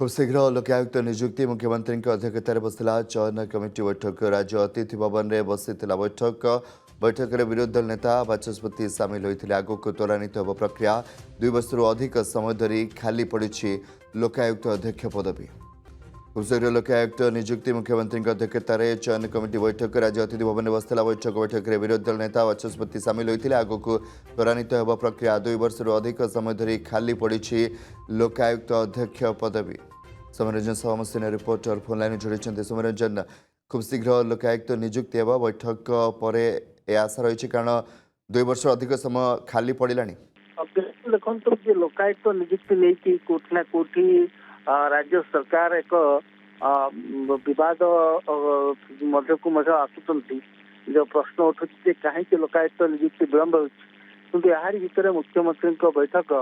खूब शीघ्र लोकायुक्त नियुक्ति मुख्यमंत्री अध्यक्षतार बसला चयन कमिटी बैठक। राज्य अतिथि भवन में बसीला बैठक में विरोधी दल नेता बाचस्पति सामिल होते। आगक त्वरान्वित होब प्रक्रिया। 2 वर्षर अधिक समय धरी खाली पड़ी लोकायुक्त अध्यक्ष पदवी। खूब शीघ्र लोकायुक्त नियुक्ति मुख्यमंत्री अध्यक्षतार चयन कमिटी बैठक। राज्य अतिथि भवन में बसला बैठक में विरोधी दल नेता बाचस्पति सामिल होते। आगक त्वरान्वित होब प्रक्रिया। 2 वर्षर अधिक समय धरी खाली पड़ी लोकायुक्त अध्यक्ष पदवी। समरंजन समस्तीन रिपोर्टर फोन लाइन जोड़ी। समरंजन, खूब शीघ्र लोकायुक्त नियुक्ति होगा बैठक पर आशा रही कारण 2 वर्ष अधिक समय खाली पड़ा। देखो लोकायुक्त नियुक्ति नहीं कोठना कोठी राज्य सरकार एक विवाद मध्य को आसुंच जो प्रश्न उठू कहीं लोकायुक्त नियुक्ति विलंब हो यार भितर मुख्यमंत्री बैठक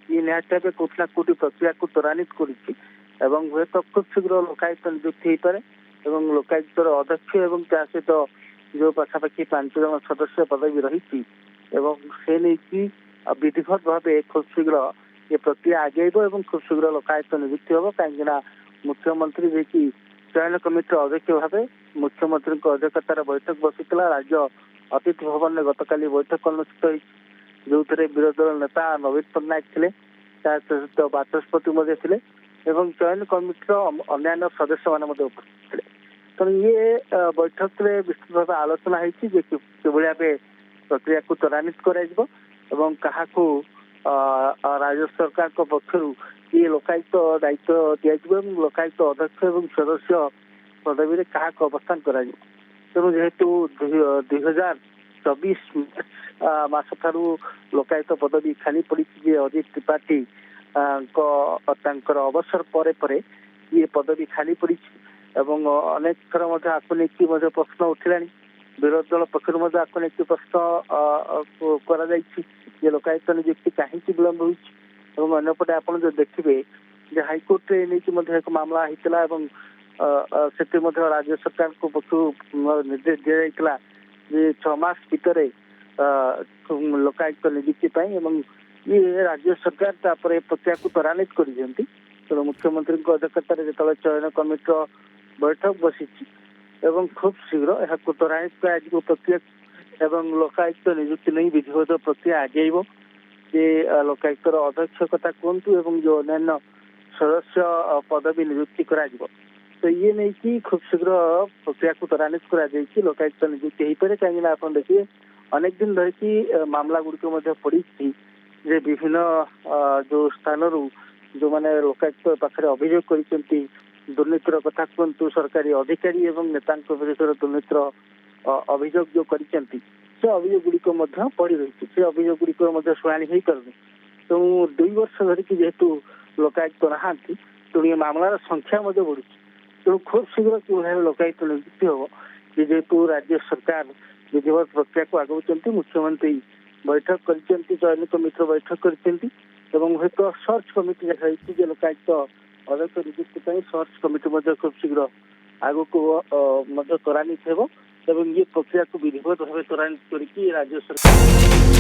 ये निहत कोठना कोठी प्रक्रिया को त्वरान्वित कर हूँ तो खूब शीघ्र लोकायुक्त नियुक्ति हो पाए लोकायुक्त अध्यक्ष और सहित जो पाखापाखि 5 जन सदस्य पदवी रही से नहीं विधिवत भाव खूब शीघ्र ये प्रक्रिया आगे खूब शीघ्र लोकायुक्त नियुक्ति हम कहीं मुख्यमंत्री जी की चयन कमिटी अध्यक्ष भाव मुख्यमंत्री अध्यक्षतार बैठक बसीला। राज्य अतिथि भवन में गतकाली बैठक अनुष्ठित हो जो विरोधी दल नेता नवीन पट्टनायक थे सहित बाचस्पति थे एवं चयन कमिटी अन्य सदस्य मान उपस्थित थे। तेणु ये बैठक में विस्तृत भाव आलोचना होती भाव प्रक्रिया को त्वरान्वित क्या राज्य सरकार पक्षर ये लोकायुक्त दायित्व दिया लोकायुक्त अध्यक्ष और सदस्य पदवी में क्या अवस्थान कर तेणु जेहेतु 2024 मास ठारू लोकायुक्त पदवी खाली पड़ी अजित त्रिपाठी अवसर पर ये पदवी खाली पड़ी अनेक थर आपको लेकिन प्रश्न उठिला विरोधी दल पक्ष आपको लेकिन प्रश्न कर लोकायुक्त नियुक्ति कहीं विलंब होपटे आप जो देखिए हाइकोर्ट नहीं एक मामला होता से राज्य सरकार को पक्ष निर्देश दि जाता 6 मास भितर लोकायुक्त नियुक्ति ये राज्य सरकार प्रक्रिया को त्वरान्वित कर मुख्यमंत्री अध्यक्षतार जो चयन कमिटी बैठक बसी खूब शीघ्र यह त्वरान्वित कर प्रक्रिया और लोकायुक्त नियुक्ति नहीं विधिवत प्रक्रिया आगे जे लोकायुक्त अध्यक्ष कथा कहतु जो अन्य सदस्य पदवी नियुक्ति करा तो ये नहीं कि खूब शीघ्र प्रक्रिया को त्वरान्वित कर लोकायुक्त नियुक्ति हो पाए कहीं आप देखिए अनेक दिन धरिकी मामला गुड़िक पड़ी विभिन्न जो स्थान जो मैंने लोकायुक्त पाखे अभियोग कर दुर्नीतिर कथा कहतु सरकारी अधिकारी और नेता विरुद्ध दुर्नीतिर अभियोग जो कर अभियोग गुड़िक पड़ी रही से अभियोग गुड़िक शुणी हो पार तो 2 वर्ष धरिकी जेहेतु लोकायुक्त नहा तेणु ये मामलार संख्या बढ़ी तेणु खूब शीघ्र कि लोकायुक्त नियुक्ति हम जेहेतु राज्य सरकार विधिवत प्रक्रिया को आगे मुख्यमंत्री बैठक कर चयन कमिटी बैठक कर सर्च कमिटी रही लोकायुक्त अध्यक्ष नियुक्ति सर्च कमिटी खूब शीघ्र आग को त्वरान्वित हो ये प्रक्रिया को विधिवत भाव त्वरान्वित कर राज्य सरकार